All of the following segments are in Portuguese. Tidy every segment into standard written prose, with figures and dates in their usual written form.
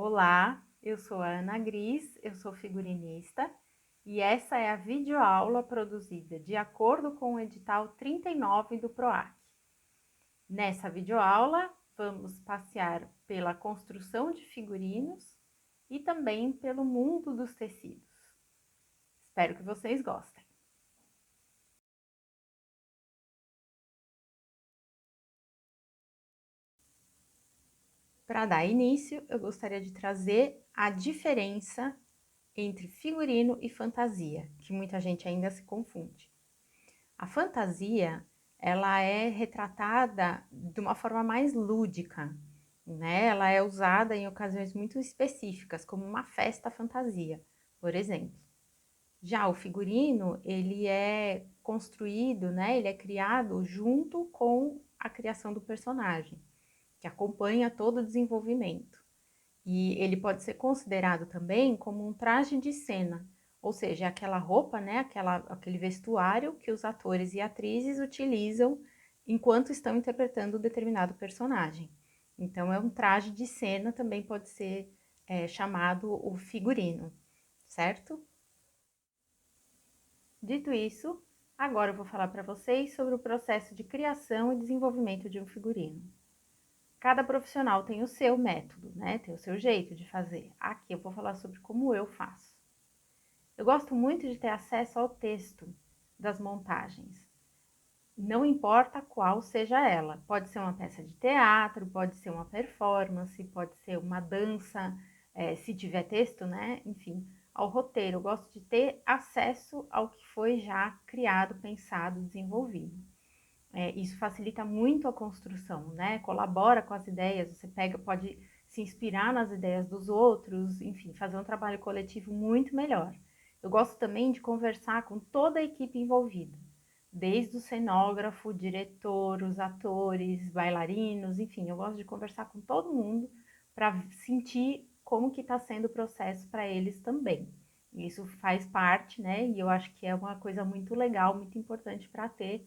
Olá, eu sou a Ana Gris, eu sou figurinista e essa é a videoaula produzida de acordo com o edital 39 do PROAC. Nessa videoaula, vamos passear pela construção de figurinos e também pelo mundo dos tecidos. Espero que vocês gostem. Para dar início, eu gostaria de trazer a diferença entre figurino e fantasia, que muita gente ainda se confunde. A fantasia, ela é retratada de uma forma mais lúdica, né? Ela é usada em ocasiões muito específicas, como uma festa fantasia, por exemplo. Já o figurino, ele é construído, né? Ele é criado junto com a criação do personagem, que acompanha todo o desenvolvimento. E ele pode ser considerado também como um traje de cena, ou seja, aquela roupa, né, aquele vestuário que os atores e atrizes utilizam enquanto estão interpretando determinado personagem. Então, é um traje de cena, também pode ser chamado o figurino, certo? Dito isso, agora eu vou falar para vocês sobre o processo de criação e desenvolvimento de um figurino. Cada profissional tem o seu método, né? Tem o seu jeito de fazer. Aqui eu vou falar sobre como eu faço. Eu gosto muito de ter acesso ao texto das montagens. Não importa qual seja ela. Pode ser uma peça de teatro, pode ser uma performance, pode ser uma dança, se tiver texto, né? Enfim, ao roteiro. Eu gosto de ter acesso ao que foi já criado, pensado, desenvolvido. Isso facilita muito a construção, né? Colabora com as ideias, você pode se inspirar nas ideias dos outros, enfim, fazer um trabalho coletivo muito melhor. Eu gosto também de conversar com toda a equipe envolvida, desde o cenógrafo, o diretor, os atores, bailarinos, enfim, eu gosto de conversar com todo mundo para sentir como que está sendo o processo para eles também. Isso faz parte, né? E eu acho que é uma coisa muito legal, muito importante para ter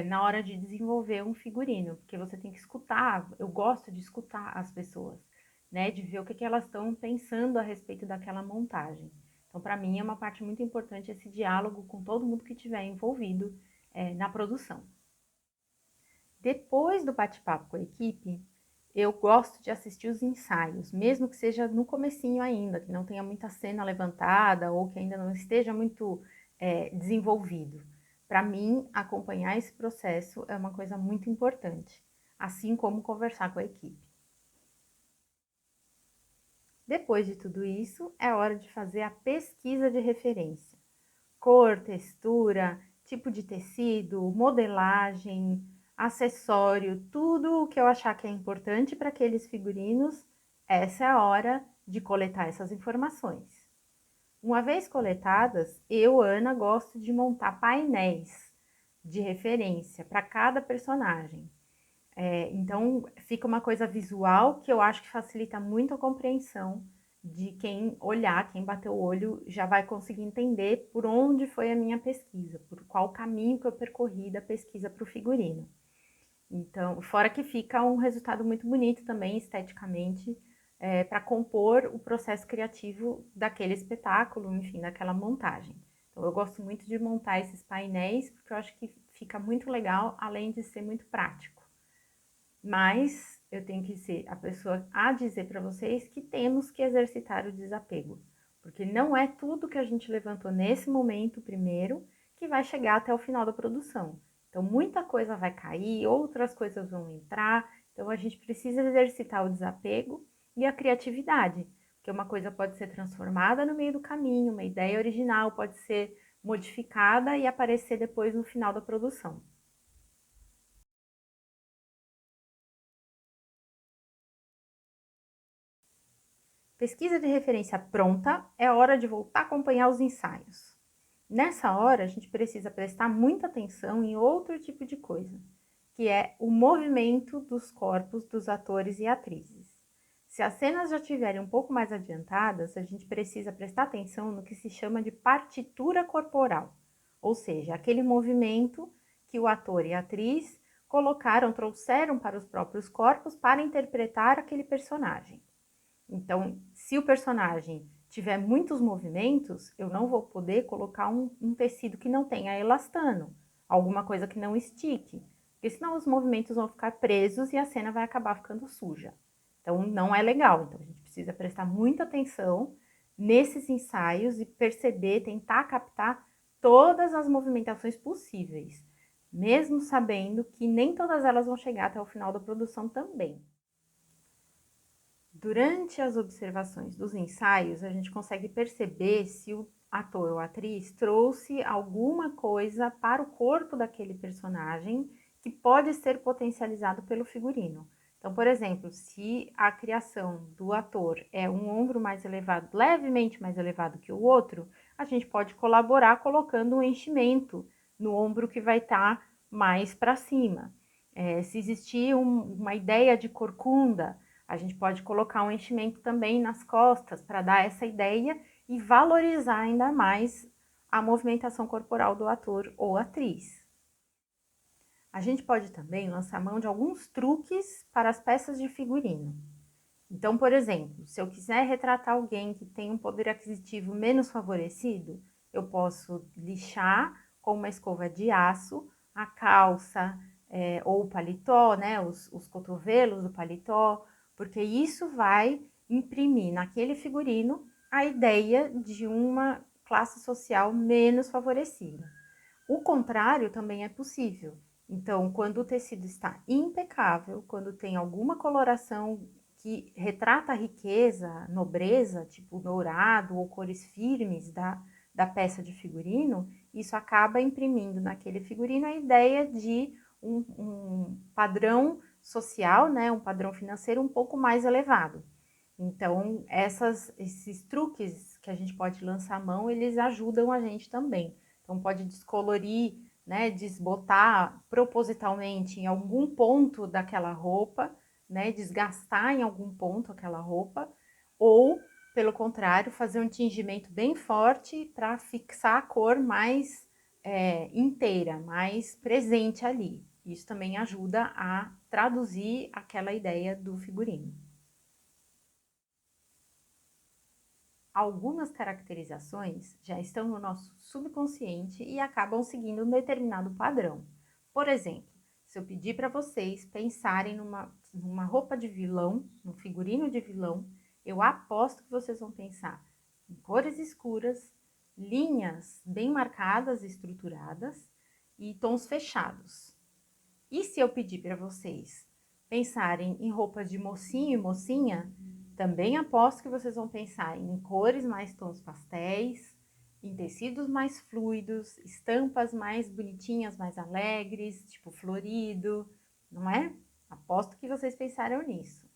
na hora de desenvolver um figurino, porque você tem que escutar, eu gosto de escutar as pessoas, né, de ver o que elas estão pensando a respeito daquela montagem. Então, para mim, é uma parte muito importante esse diálogo com todo mundo que estiver envolvido na produção. Depois do bate-papo com a equipe, eu gosto de assistir os ensaios, mesmo que seja no comecinho ainda, que não tenha muita cena levantada ou que ainda não esteja muito desenvolvido. Para mim, acompanhar esse processo é uma coisa muito importante, assim como conversar com a equipe. Depois de tudo isso, é hora de fazer a pesquisa de referência. Cor, textura, tipo de tecido, modelagem, acessório, tudo o que eu achar que é importante para aqueles figurinos, essa é a hora de coletar essas informações. Uma vez coletadas, eu, Ana, gosto de montar painéis de referência para cada personagem. Então, fica uma coisa visual que eu acho que facilita muito a compreensão de quem olhar, quem bater o olho, já vai conseguir entender por onde foi a minha pesquisa, por qual caminho que eu percorri da pesquisa para o figurino. Então, fora que fica um resultado muito bonito também, esteticamente, para compor o processo criativo daquele espetáculo, enfim, daquela montagem. Então, eu gosto muito de montar esses painéis, porque eu acho que fica muito legal, além de ser muito prático. Mas eu tenho que ser a pessoa a dizer para vocês que temos que exercitar o desapego, porque não é tudo que a gente levantou nesse momento primeiro que vai chegar até o final da produção. Então, muita coisa vai cair, outras coisas vão entrar, então a gente precisa exercitar o desapego e a criatividade, porque uma coisa pode ser transformada no meio do caminho, uma ideia original pode ser modificada e aparecer depois no final da produção. Pesquisa de referência pronta, é hora de voltar a acompanhar os ensaios. Nessa hora, a gente precisa prestar muita atenção em outro tipo de coisa, que é o movimento dos corpos dos atores e atrizes. Se as cenas já estiverem um pouco mais adiantadas, a gente precisa prestar atenção no que se chama de partitura corporal, ou seja, aquele movimento que o ator e a atriz colocaram, trouxeram para os próprios corpos para interpretar aquele personagem. Então, se o personagem tiver muitos movimentos, eu não vou poder colocar um tecido que não tenha elastano, alguma coisa que não estique, porque senão os movimentos vão ficar presos e a cena vai acabar ficando suja. Então, não é legal. Então, a gente precisa prestar muita atenção nesses ensaios e perceber, tentar captar todas as movimentações possíveis, mesmo sabendo que nem todas elas vão chegar até o final da produção também. Durante as observações dos ensaios, a gente consegue perceber se o ator ou atriz trouxe alguma coisa para o corpo daquele personagem que pode ser potencializado pelo figurino. Então, por exemplo, se a criação do ator é um ombro mais elevado, levemente mais elevado que o outro, a gente pode colaborar colocando um enchimento no ombro que vai estar mais para cima. Se existir uma ideia de corcunda, a gente pode colocar um enchimento também nas costas para dar essa ideia e valorizar ainda mais a movimentação corporal do ator ou atriz. A gente pode também lançar mão de alguns truques para as peças de figurino. Então, por exemplo, se eu quiser retratar alguém que tem um poder aquisitivo menos favorecido, eu posso lixar com uma escova de aço a calça ou o paletó, né, os cotovelos do paletó, porque isso vai imprimir naquele figurino a ideia de uma classe social menos favorecida. O contrário também é possível. Então, quando o tecido está impecável, quando tem alguma coloração que retrata a riqueza, nobreza, tipo dourado ou cores firmes da peça de figurino, isso acaba imprimindo naquele figurino a ideia de um padrão social, né, um padrão financeiro um pouco mais elevado. Então, esses truques que a gente pode lançar a mão, eles ajudam a gente também. Então, pode descolorir, né, desbotar propositalmente em algum ponto daquela roupa, né, desgastar em algum ponto aquela roupa, ou, pelo contrário, fazer um tingimento bem forte para fixar a cor mais inteira, mais presente ali. Isso também ajuda a traduzir aquela ideia do figurino. Algumas caracterizações já estão no nosso subconsciente e acabam seguindo um determinado padrão. Por exemplo, se eu pedir para vocês pensarem numa roupa de vilão, num figurino de vilão, eu aposto que vocês vão pensar em cores escuras, linhas bem marcadas e estruturadas e tons fechados. E se eu pedir para vocês pensarem em roupas de mocinho e mocinha, também aposto que vocês vão pensar em cores mais tons pastéis, em tecidos mais fluidos, estampas mais bonitinhas, mais alegres, tipo florido, não é? Aposto que vocês pensaram nisso.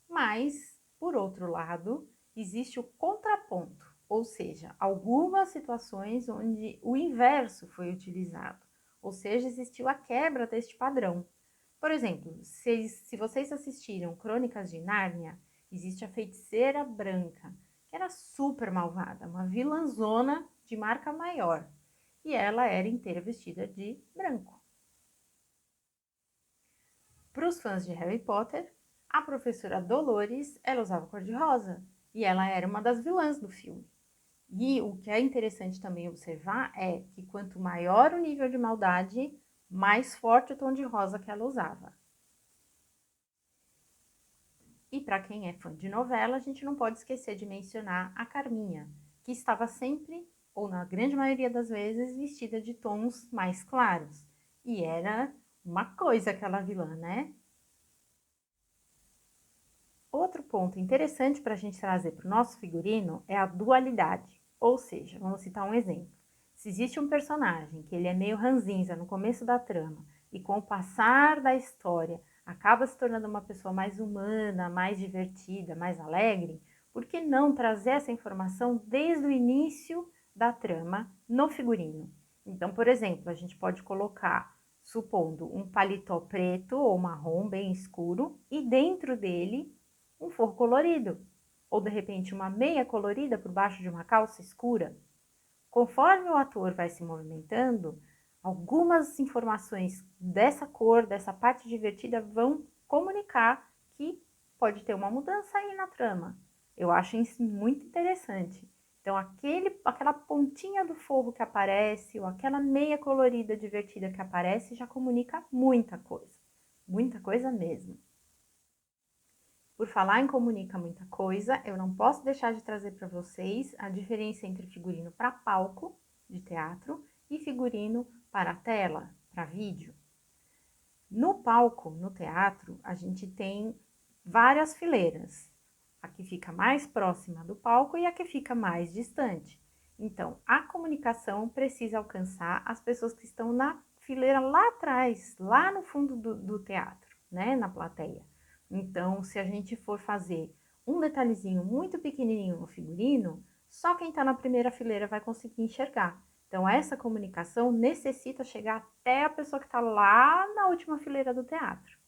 Mas, por outro lado, existe o contraponto, ou seja, algumas situações onde o inverso foi utilizado, ou seja, existiu a quebra deste padrão. Por exemplo, se vocês assistiram Crônicas de Nárnia, existe a Feiticeira Branca, que era super malvada, uma vilãzona de marca maior, e ela era inteira vestida de branco. Para os fãs de Harry Potter, a professora Dolores, ela usava cor de rosa, e ela era uma das vilãs do filme. E o que é interessante também observar é que quanto maior o nível de maldade, mais forte o tom de rosa que ela usava. E para quem é fã de novela, a gente não pode esquecer de mencionar a Carminha, que estava sempre, ou na grande maioria das vezes, vestida de tons mais claros. E era uma coisa aquela vilã, né? Outro ponto interessante para a gente trazer para o nosso figurino é a dualidade. Ou seja, vamos citar um exemplo. Se existe um personagem que ele é meio ranzinza no começo da trama e com o passar da história acaba se tornando uma pessoa mais humana, mais divertida, mais alegre, por que não trazer essa informação desde o início da trama no figurino? Então, por exemplo, a gente pode colocar, supondo, um paletó preto ou marrom bem escuro e dentro dele um forro colorido, ou de repente uma meia colorida por baixo de uma calça escura. Conforme o ator vai se movimentando, algumas informações dessa cor, dessa parte divertida, vão comunicar que pode ter uma mudança aí na trama. Eu acho isso muito interessante. Então, aquela pontinha do forro que aparece, ou aquela meia colorida divertida que aparece, já comunica muita coisa mesmo. Por falar em comunica muita coisa, eu não posso deixar de trazer para vocês a diferença entre figurino para palco de teatro e figurino para tela, para vídeo. No palco, no teatro, a gente tem várias fileiras. A que fica mais próxima do palco e a que fica mais distante. Então, a comunicação precisa alcançar as pessoas que estão na fileira lá atrás, lá no fundo do teatro, né, na plateia. Então, se a gente for fazer um detalhezinho muito pequenininho no figurino, só quem está na primeira fileira vai conseguir enxergar. Então, essa comunicação necessita chegar até a pessoa que está lá na última fileira do teatro,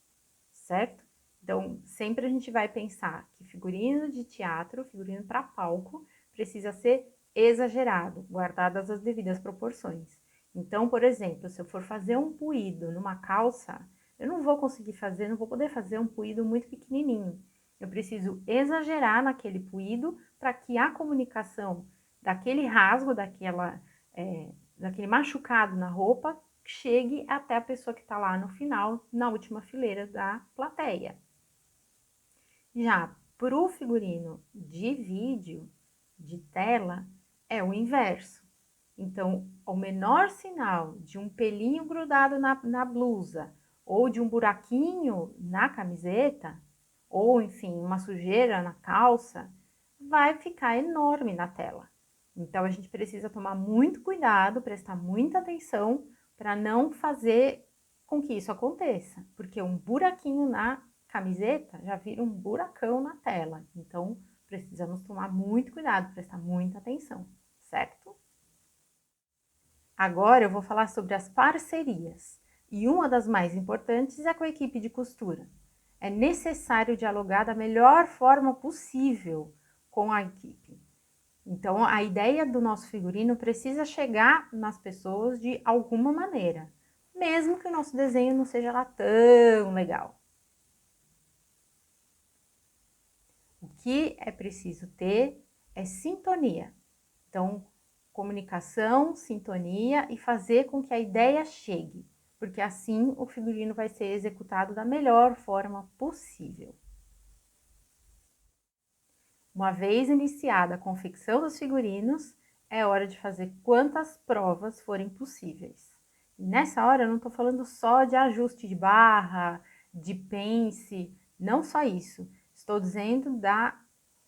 certo? Então, sempre a gente vai pensar que figurino de teatro, figurino para palco, precisa ser exagerado, guardadas as devidas proporções. Então, por exemplo, se eu for fazer um puído numa calça, eu não vou conseguir fazer, não vou poder fazer um puído muito pequenininho. Eu preciso exagerar naquele puído para que a comunicação daquele rasgo, daquele machucado na roupa, chegue até a pessoa que está lá no final, na última fileira da plateia. Já para o figurino de vídeo, de tela, é o inverso. Então, o menor sinal de um pelinho grudado na blusa, ou de um buraquinho na camiseta, ou enfim, uma sujeira na calça, vai ficar enorme na tela. Então, a gente precisa tomar muito cuidado, prestar muita atenção para não fazer com que isso aconteça, porque um buraquinho na camiseta já vira um buracão na tela. Então, precisamos tomar muito cuidado, prestar muita atenção, certo? Agora eu vou falar sobre as parcerias, e uma das mais importantes é com a equipe de costura. É necessário dialogar da melhor forma possível com a equipe. Então, a ideia do nosso figurino precisa chegar nas pessoas de alguma maneira, mesmo que o nosso desenho não seja lá tão legal. O que é preciso ter é sintonia. Então, comunicação, sintonia e fazer com que a ideia chegue, porque assim o figurino vai ser executado da melhor forma possível. Uma vez iniciada a confecção dos figurinos, é hora de fazer quantas provas forem possíveis. E nessa hora eu não estou falando só de ajuste de barra, de pence, não só isso. Estou dizendo da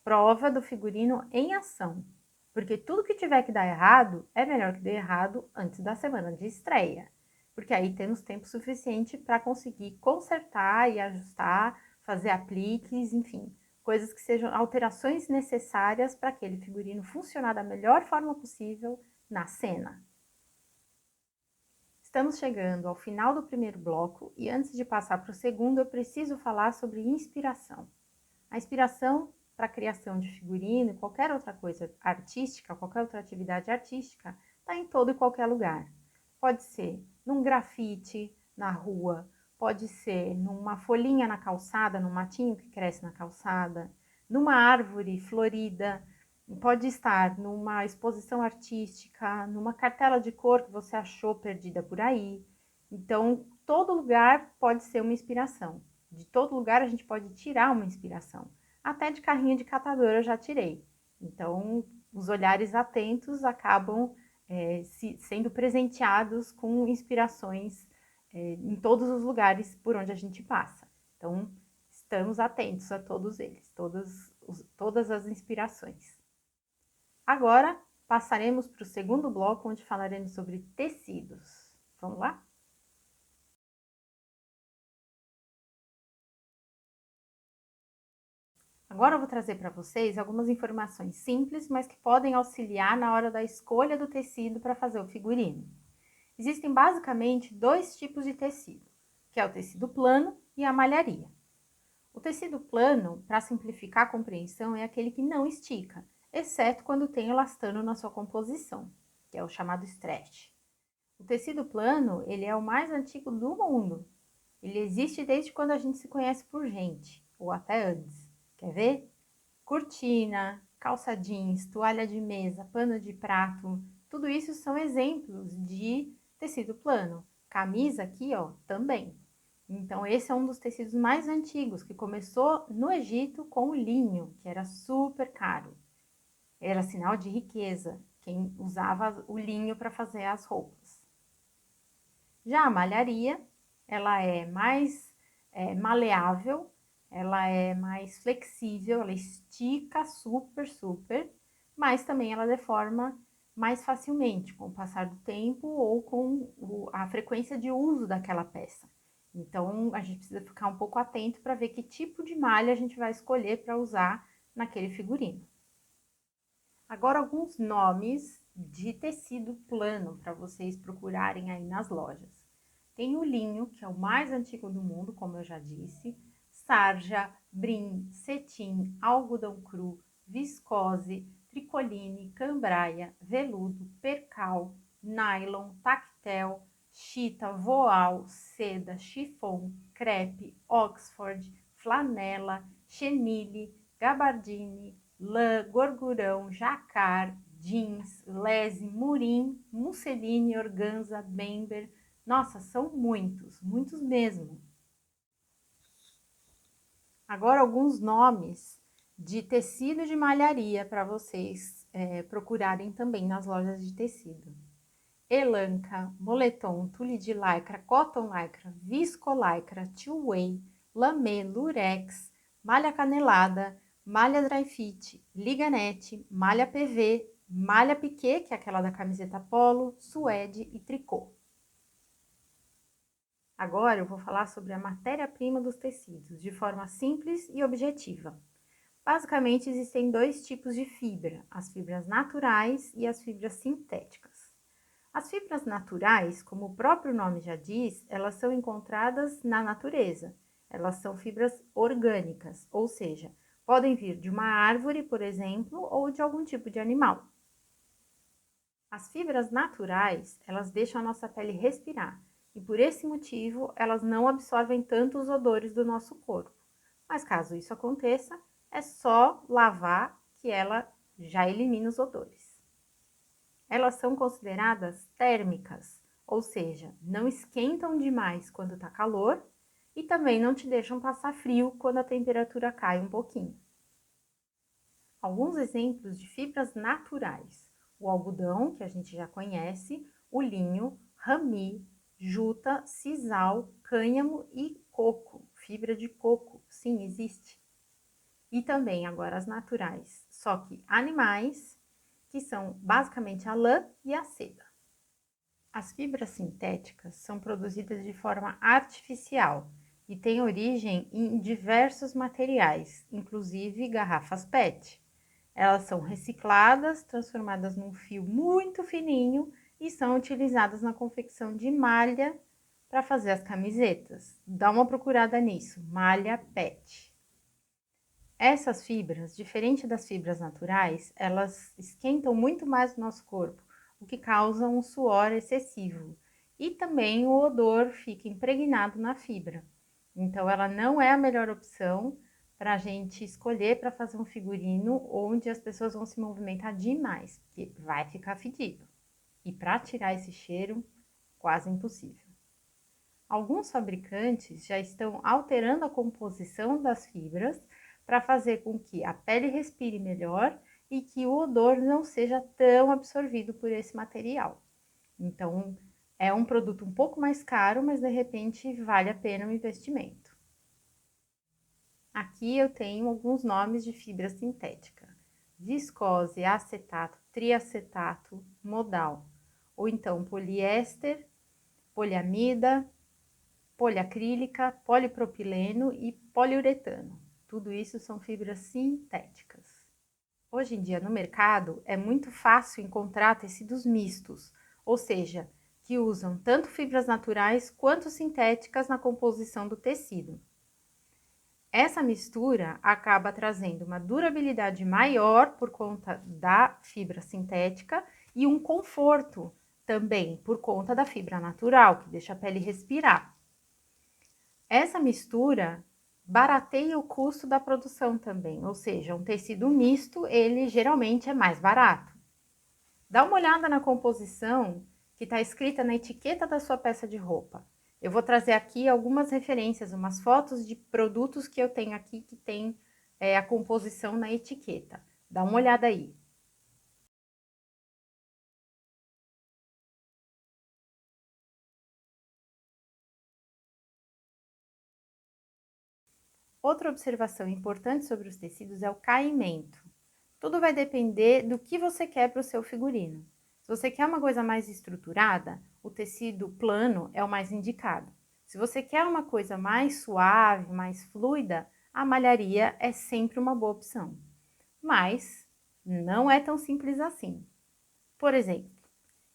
prova do figurino em ação. Porque tudo que tiver que dar errado, é melhor que dê errado antes da semana de estreia. Porque aí temos tempo suficiente para conseguir consertar e ajustar, fazer apliques, enfim, coisas que sejam alterações necessárias para aquele figurino funcionar da melhor forma possível na cena. Estamos chegando ao final do primeiro bloco e antes de passar para o segundo, eu preciso falar sobre inspiração. A inspiração para a criação de figurino e qualquer outra coisa artística, qualquer outra atividade artística, está em todo e qualquer lugar. Pode ser num grafite na rua, pode ser numa folhinha na calçada, num matinho que cresce na calçada, numa árvore florida, pode estar numa exposição artística, numa cartela de cor que você achou perdida por aí. Então, todo lugar pode ser uma inspiração. De todo lugar a gente pode tirar uma inspiração. Até de carrinho de catador eu já tirei. Então, os olhares atentos acabam sendo presenteados com inspirações em todos os lugares por onde a gente passa. Então, estamos atentos a todos eles, todas as inspirações. Agora, passaremos para o segundo bloco, onde falaremos sobre tecidos. Vamos lá? Agora eu vou trazer para vocês algumas informações simples, mas que podem auxiliar na hora da escolha do tecido para fazer o figurino. Existem basicamente dois tipos de tecido, que é o tecido plano e a malharia. O tecido plano, para simplificar a compreensão, é aquele que não estica, exceto quando tem elastano na sua composição, que é o chamado stretch. O tecido plano, ele é o mais antigo do mundo. Ele existe desde quando a gente se conhece por gente, ou até antes. Quer ver? Cortina, calça jeans, toalha de mesa, pano de prato, tudo isso são exemplos de tecido plano. Camisa aqui, ó, também. Então, esse é um dos tecidos mais antigos, que começou no Egito com o linho, que era super caro. Era sinal de riqueza, quem usava o linho para fazer as roupas. Já a malharia, ela é mais maleável, ela é mais flexível, ela estica super, mas também ela deforma mais facilmente com o passar do tempo ou com a frequência de uso daquela peça. Então, a gente precisa ficar um pouco atento para ver que tipo de malha a gente vai escolher para usar naquele figurino. Agora, alguns nomes de tecido plano para vocês procurarem aí nas lojas. Tem o linho, que é o mais antigo do mundo, como eu já disse, sarja, brim, cetim, algodão cru, viscose, tricoline, cambraia, veludo, percal, nylon, tactel, chita, voal, seda, chiffon, crepe, oxford, flanela, chenille, gabardine, lã, gorgurão, jacar, jeans, lese, murim, musseline, organza, bember. Nossa, são muitos mesmo. Agora alguns nomes de tecido de malharia para vocês procurarem também nas lojas de tecido. Elanca, moletom, tule de lycra, cotton lycra, viscolaicra, two-way, lamê, lurex, malha canelada, malha dry fit, liganete, malha PV, malha piquê, que é aquela da camiseta polo, suede e tricô. Agora eu vou falar sobre a matéria-prima dos tecidos, de forma simples e objetiva. Basicamente, existem dois tipos de fibra, as fibras naturais e as fibras sintéticas. As fibras naturais, como o próprio nome já diz, elas são encontradas na natureza. Elas são fibras orgânicas, ou seja, podem vir de uma árvore, por exemplo, ou de algum tipo de animal. As fibras naturais, elas deixam a nossa pele respirar, e por esse motivo, elas não absorvem tanto os odores do nosso corpo. Mas caso isso aconteça, é só lavar que ela já elimina os odores. Elas são consideradas térmicas, ou seja, não esquentam demais quando tá calor e também não te deixam passar frio quando a temperatura cai um pouquinho. Alguns exemplos de fibras naturais: o algodão, que a gente já conhece, o linho, rami, juta, sisal, cânhamo e coco, fibra de coco, sim, existe. E também agora as naturais, só que animais, que são basicamente a lã e a seda. As fibras sintéticas são produzidas de forma artificial e têm origem em diversos materiais, inclusive garrafas PET. Elas são recicladas, transformadas num fio muito fininho e são utilizadas na confecção de malha para fazer as camisetas. Dá uma procurada nisso, malha PET. Essas fibras, diferente das fibras naturais, elas esquentam muito mais o nosso corpo, o que causa um suor excessivo. E também o odor fica impregnado na fibra. Então, ela não é a melhor opção para a gente escolher para fazer um figurino onde as pessoas vão se movimentar demais, porque vai ficar fedido. E para tirar esse cheiro, quase impossível. Alguns fabricantes já estão alterando a composição das fibras para fazer com que a pele respire melhor e que o odor não seja tão absorvido por esse material. Então, é um produto um pouco mais caro, mas de repente vale a pena o investimento. Aqui eu tenho alguns nomes de fibra sintética: viscose, acetato, triacetato, modal, ou então poliéster, poliamida, poliacrílica, polipropileno e poliuretano. Tudo isso são fibras sintéticas. Hoje em dia no mercado é muito fácil encontrar tecidos mistos, ou seja, que usam tanto fibras naturais quanto sintéticas na composição do tecido. Essa mistura acaba trazendo uma durabilidade maior por conta da fibra sintética e um conforto também por conta da fibra natural, que deixa a pele respirar. Essa mistura barateia o custo da produção também, ou seja, um tecido misto, ele geralmente é mais barato. Dá uma olhada na composição que está escrita na etiqueta da sua peça de roupa. Eu vou trazer aqui algumas referências, umas fotos de produtos que eu tenho aqui que tem a composição na etiqueta. Dá uma olhada aí. Outra observação importante sobre os tecidos é o caimento. Tudo vai depender do que você quer para o seu figurino. Se você quer uma coisa mais estruturada, o tecido plano é o mais indicado. Se você quer uma coisa mais suave, mais fluida, a malharia é sempre uma boa opção. Mas não é tão simples assim. Por exemplo,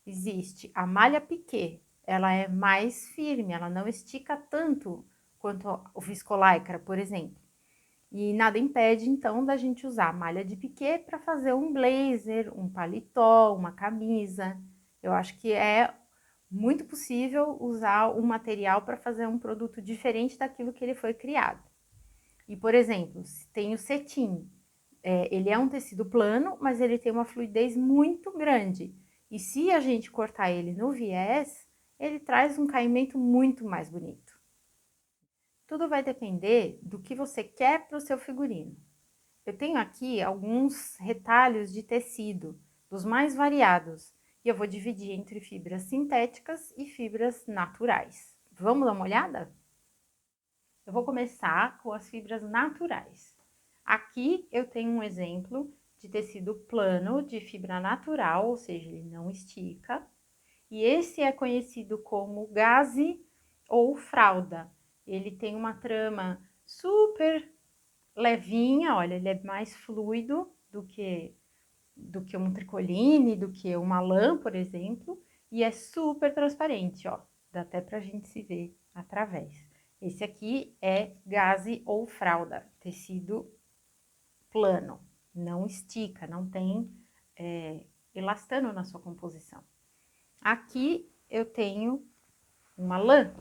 existe a malha piquê. Ela é mais firme, ela não estica tanto quanto o viscolaicra, por exemplo. E nada impede, então, da gente usar malha de piquê para fazer um blazer, um paletó, uma camisa. Eu acho que é muito possível usar um material para fazer um produto diferente daquilo que ele foi criado. E, por exemplo, tem o cetim. Ele é um tecido plano, mas ele tem uma fluidez muito grande. E se a gente cortar ele no viés, ele traz um caimento muito mais bonito. Tudo vai depender do que você quer para o seu figurino. Eu tenho aqui alguns retalhos de tecido, dos mais variados, e eu vou dividir entre fibras sintéticas e fibras naturais. Vamos dar uma olhada? Eu vou começar com as fibras naturais. Aqui eu tenho um exemplo de tecido plano de fibra natural, ou seja, ele não estica. E esse é conhecido como gaze ou fralda. Ele tem uma trama super levinha, olha, ele é mais fluido do que um tricoline, do que uma lã, por exemplo, e é super transparente, ó, dá até pra gente se ver através. Esse aqui é gaze ou fralda, tecido plano, não estica, não tem elastano na sua composição. Aqui eu tenho uma lã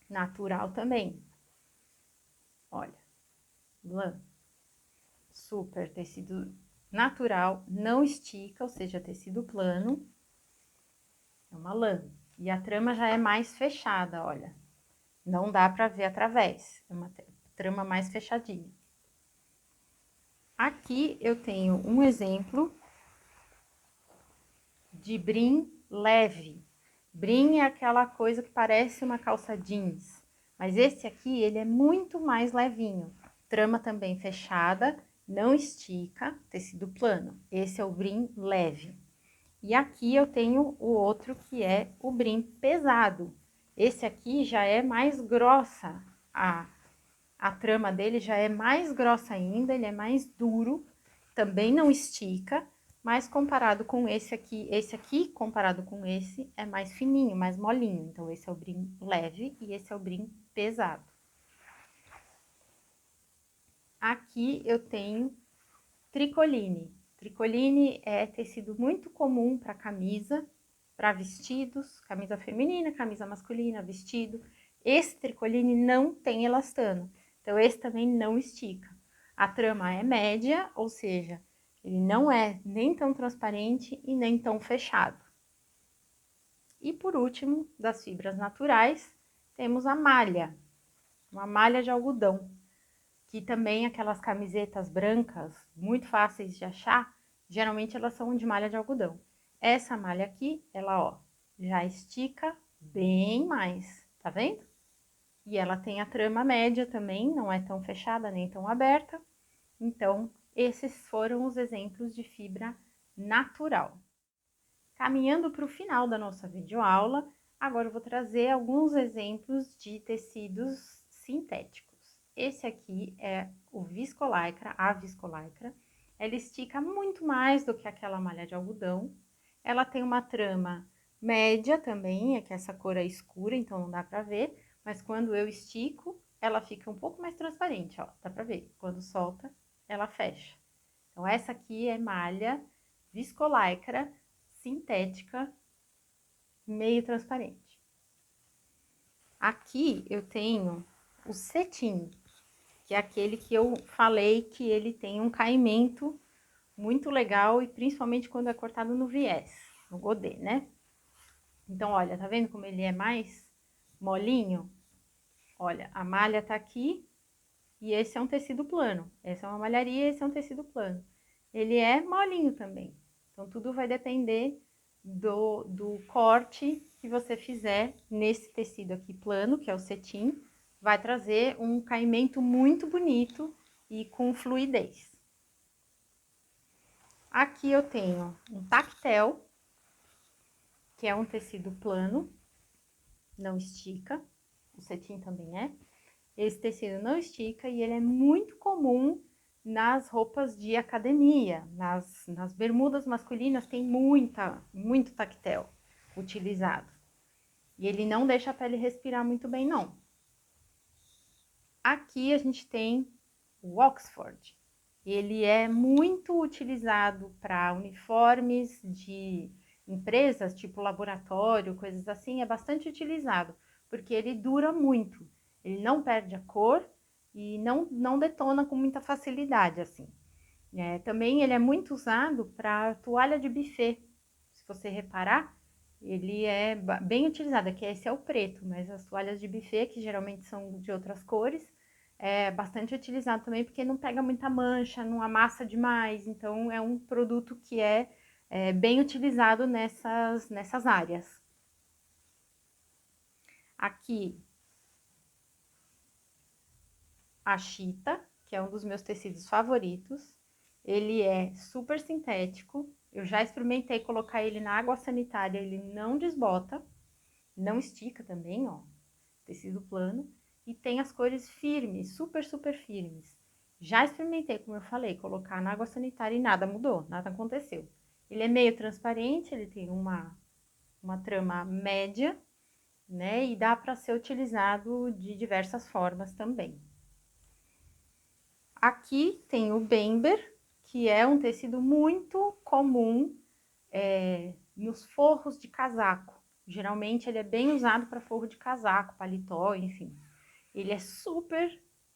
natural também, olha, lã, super tecido natural, não estica, ou seja, tecido plano, é uma lã. E a trama já é mais fechada, olha, não dá pra ver através, é uma trama mais fechadinha. Aqui eu tenho um exemplo de brim leve. Brim é aquela coisa que parece uma calça jeans, mas esse aqui, ele é muito mais levinho. Trama também fechada, não estica, tecido plano. Esse é o brim leve. E aqui eu tenho o outro que é o brim pesado. Esse aqui já é mais grossa, a trama dele já é mais grossa ainda, ele é mais duro, também não estica, mas comparado com esse aqui comparado com esse é mais fininho, mais molinho. Então esse é o brim leve e esse é o brim pesado. Aqui eu tenho tricoline. Tricoline é tecido muito comum para camisa, para vestidos, camisa feminina, camisa masculina, vestido. Esse tricoline não tem elastano, então esse também não estica. A trama é média, ou seja, ele não é nem tão transparente e nem tão fechado. E por último, das fibras naturais, temos a malha, uma malha de algodão, que também aquelas camisetas brancas, muito fáceis de achar, geralmente elas são de malha de algodão. Essa malha aqui, ela, ó, já estica bem mais, tá vendo? E ela tem a trama média também, não é tão fechada nem tão aberta. Então, esses foram os exemplos de fibra natural. Caminhando para o final da nossa videoaula, agora eu vou trazer alguns exemplos de tecidos sintéticos. Esse aqui é o viscolaicra, a viscolaicra. Ela estica muito mais do que aquela malha de algodão. Ela tem uma trama média também, é que essa cor é escura, então não dá pra ver. Mas quando eu estico, ela fica um pouco mais transparente, ó, dá pra ver. Quando solta, ela fecha. Então, essa aqui é malha viscolaicra sintética, meio transparente. Aqui eu tenho o cetim, que é aquele que eu falei que ele tem um caimento muito legal e principalmente quando é cortado no viés, no godê, né? Então, olha, tá vendo como ele é mais molinho? Olha, a malha tá aqui e esse é um tecido plano. Essa é uma malharia, esse é um tecido plano. Ele é molinho também. Então, tudo vai depender do corte que você fizer nesse tecido aqui plano, que é o cetim. Vai trazer um caimento muito bonito e com fluidez. Aqui eu tenho um tactel, que é um tecido plano, não estica. O cetim também é. Esse tecido não estica e ele é muito comum nas roupas de academia, nas bermudas masculinas tem muito tactel utilizado. E ele não deixa a pele respirar muito bem, não. Aqui a gente tem o Oxford. Ele é muito utilizado para uniformes de empresas, tipo laboratório, coisas assim, é bastante utilizado, porque ele dura muito. Ele não perde a cor e não detona com muita facilidade, assim. Também ele é muito usado para toalha de buffet. Se você reparar, ele é bem utilizado. Aqui esse é o preto, mas as toalhas de buffet, que geralmente são de outras cores, é bastante utilizado também porque não pega muita mancha, não amassa demais. Então, é um produto que é bem utilizado nessas áreas. Aqui, a chita, que é um dos meus tecidos favoritos. Ele é super sintético. Eu já experimentei colocar ele na água sanitária, ele não desbota, não estica também, ó. Tecido plano. E tem as cores firmes, super firmes. Já experimentei, como eu falei, colocar na água sanitária e nada mudou, nada aconteceu. Ele é meio transparente, ele tem uma trama média, né? E dá para ser utilizado de diversas formas também. Aqui tem o Bember, que é um tecido muito comum nos forros de casaco. Geralmente ele é bem usado para forro de casaco, paletó, enfim. Ele é super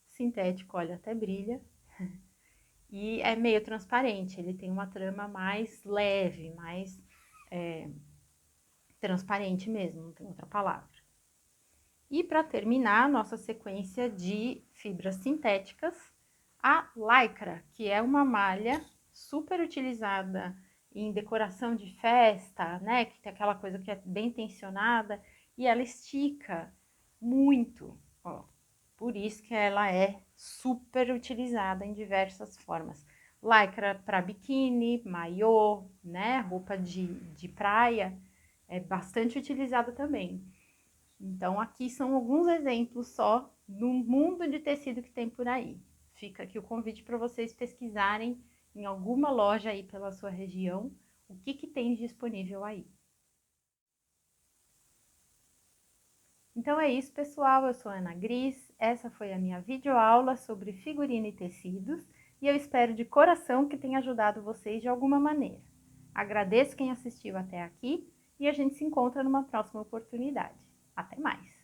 sintético, olha, até brilha. E é meio transparente, ele tem uma trama mais leve, mais transparente mesmo, não tem outra palavra. E para terminar nossa sequência de fibras sintéticas, a lycra, que é uma malha super utilizada em decoração de festa, né? Que tem aquela coisa que é bem tensionada e ela estica muito, ó. Por isso que ela é super utilizada em diversas formas. Lycra para biquíni, maiô, né? Roupa de praia é bastante utilizada também. Então, aqui são alguns exemplos só do mundo de tecido que tem por aí. Fica aqui o convite para vocês pesquisarem em alguma loja aí pela sua região o que tem disponível aí. Então é isso, pessoal. Eu sou Ana Gris. Essa foi a minha videoaula sobre figurino e tecidos e eu espero de coração que tenha ajudado vocês de alguma maneira. Agradeço quem assistiu até aqui e a gente se encontra numa próxima oportunidade. Até mais!